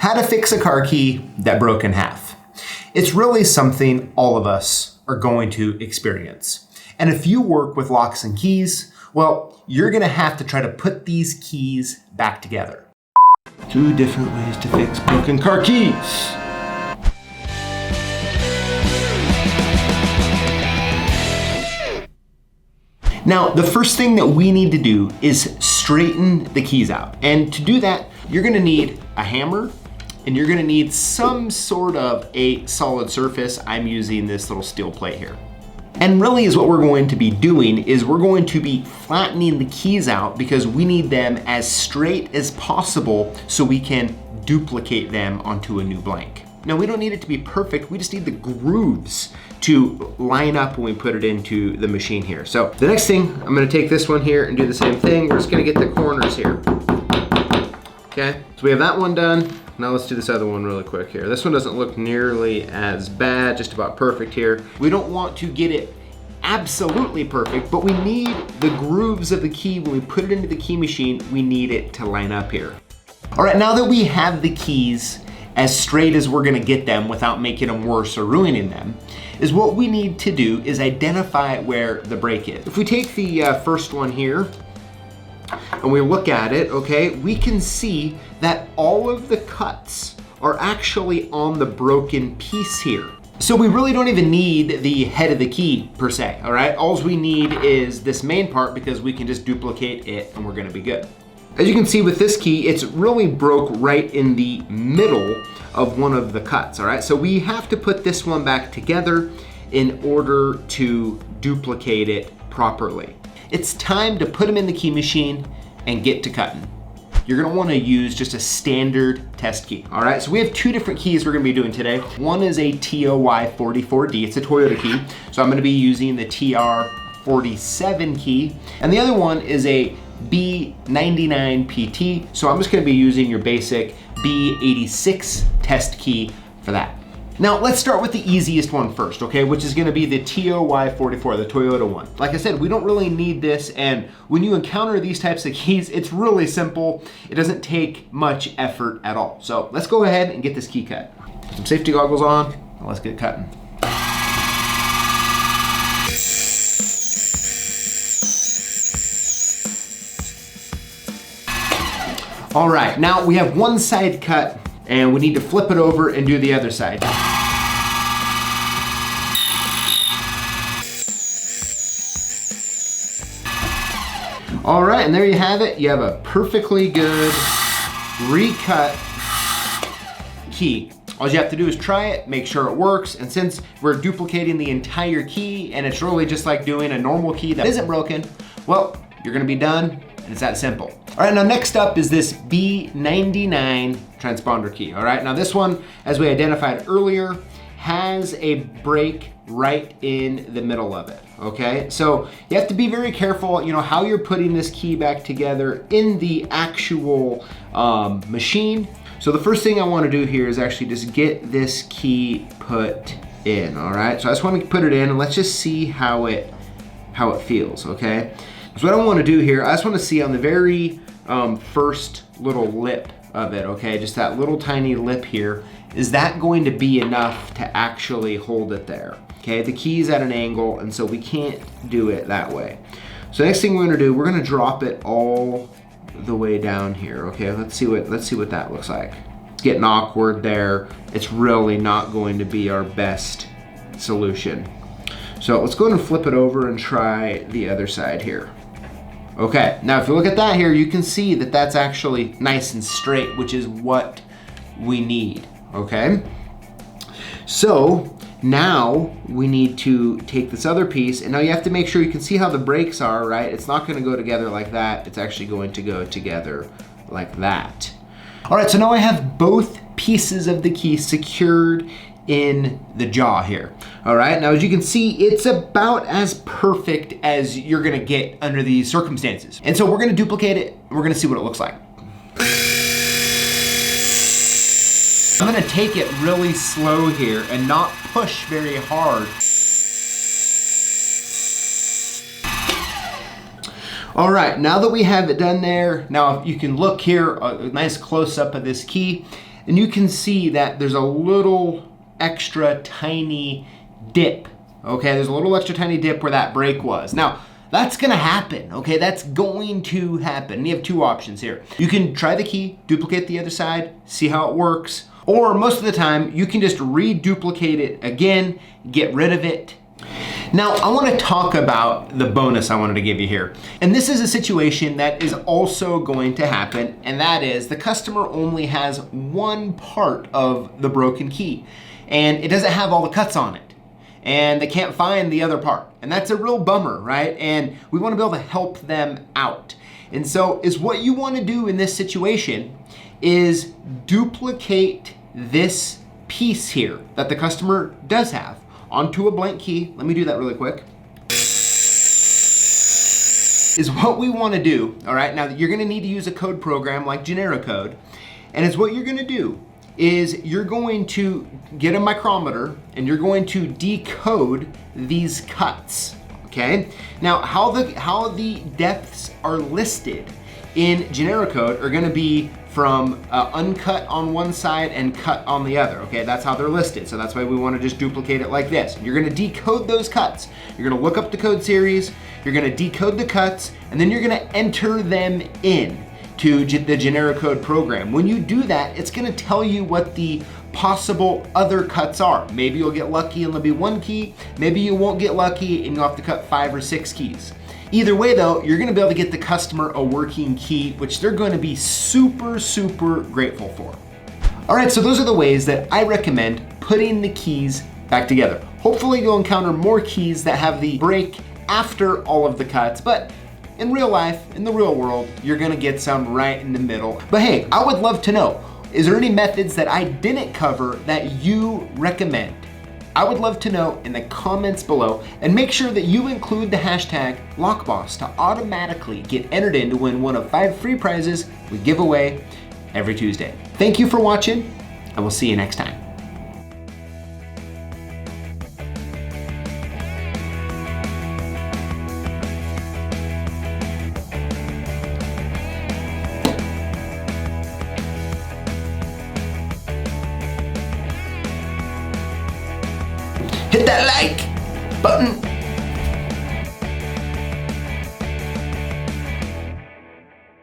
How to fix a car key that broke in half. It's really something all of us are going to experience. And if you work with locks and keys, well, you're gonna have to try to put these keys back together. 2 different ways to fix broken car keys. Now, the first thing that we need to do is straighten the keys out. And to do that, you're gonna need a hammer, and you're gonna need some sort of a solid surface. I'm using this little steel plate here. And really is what we're going to be doing is we're going to be flattening the keys out because we need them as straight as possible so we can duplicate them onto a new blank. Now, we don't need it to be perfect, we just need the grooves to line up when we put it into the machine here. So the next thing, I'm gonna take this one here and do the same thing. We're just gonna get the corners here. Okay, so we have that one done. Now let's do this other one really quick here. This one doesn't look nearly as bad, just about perfect here. We don't want to get it absolutely perfect, but we need the grooves of the key. When we put it into the key machine, we need it to line up here. All right, now that we have the keys as straight as we're gonna get them without making them worse or ruining them, is what we need to do is identify where the break is. If we take the first one here, and we look at it, okay, we can see that all of the cuts are actually on the broken piece here. So we really don't even need the head of the key per se, all right? All we need is this main part because we can just duplicate it and we're gonna be good. As you can see with this key, it's really broke right in the middle of one of the cuts, all right? So we have to put this one back together in order to duplicate it properly. It's time to put them in the key machine and get to cutting. You're gonna wanna use just a standard test key, all right? So we have 2 different keys we're gonna be doing today. One is a TOY44D, it's a Toyota key. So I'm gonna be using the TR47 key. And the other one is a B99PT. So I'm just gonna be using your basic B86 test key for that. Now, let's start with the easiest one first, okay? Which is gonna be the TOY44, the Toyota one. Like I said, we don't really need this, and when you encounter these types of keys, it's really simple. It doesn't take much effort at all. So let's go ahead and get this key cut. Some safety goggles on, and let's get cutting. All right, now we have one side cut, and we need to flip it over and do the other side. All right, and there you have it. You have a perfectly good recut key. All you have to do is try it, make sure it works, and since we're duplicating the entire key and it's really just like doing a normal key that isn't broken, well, you're gonna be done, and it's that simple. All right, now next up is this B99 transponder key, all right? Now this one, as we identified earlier, has a break right in the middle of it, okay? So you have to be very careful, you know, how you're putting this key back together in the actual machine. So the first thing I wanna do here is actually just get this key put in, all right? So I just wanna put it in and let's just see how it feels, okay? So what I wanna do here, I just wanna see on the very first little lip of it, okay? Just that little tiny lip here. Is that going to be enough to actually hold it there? Okay, the key's at an angle, and so we can't do it that way. So next thing we're gonna do, we're gonna drop it all the way down here, okay? Let's see what that looks like. It's getting awkward there. It's really not going to be our best solution. So let's go ahead and flip it over and try the other side here. Okay, now if you look at that here, you can see that that's actually nice and straight, which is what we need, okay? So now we need to take this other piece, and now you have to make sure you can see how the breaks are, right? It's not gonna go together like that. It's actually going to go together like that. All right, so now I have both pieces of the key secured in the jaw here. All right, now as you can see, it's about as perfect as you're gonna get under these circumstances. And so we're gonna duplicate it, and we're gonna see what it looks like. I'm gonna take it really slow here and not push very hard. All right, now that we have it done there, now if you can look here, a nice close up of this key, and you can see that there's a little extra tiny dip. Okay, there's a little extra tiny dip where that break was. Now, that's gonna happen, okay? That's going to happen. And you have two options here. You can try the key, duplicate the other side, see how it works, or most of the time, you can just reduplicate it again, get rid of it. Now, I wanna talk about the bonus I wanted to give you here. And this is a situation that is also going to happen, and that is the customer only has one part of the broken key, and it doesn't have all the cuts on it, and they can't find the other part. And that's a real bummer, right? And we wanna be able to help them out. And so what you wanna do in this situation is duplicate this piece here that the customer does have onto a blank key. Let me do that really quick. Is what we wanna do, all right? Now, you're gonna need to use a code program like GeneraCode, and it's what you're gonna do is you're going to get a micrometer and you're going to decode these cuts, okay? Now, how the depths are listed in GeneraCode are gonna be from uncut on one side and cut on the other, okay? That's how they're listed, so that's why we wanna just duplicate it like this. You're gonna decode those cuts. You're gonna look up the code series, you're gonna decode the cuts, and then you're gonna enter them in to the GeneraCode program. When you do that, it's gonna tell you what the possible other cuts are. Maybe you'll get lucky and there'll be one key, maybe you won't get lucky and you'll have to cut 5 or 6 keys. Either way though, you're gonna be able to get the customer a working key, which they're gonna be super, super grateful for. All right, so those are the ways that I recommend putting the keys back together. Hopefully you'll encounter more keys that have the break after all of the cuts, but in real life, in the real world, you're gonna get some right in the middle. But hey, I would love to know, is there any methods that I didn't cover that you recommend? I would love to know in the comments below, and make sure that you include the hashtag Lockboss to automatically get entered in to win one of 5 free prizes we give away every Tuesday. Thank you for watching, and we'll see you next time. Hit that like button.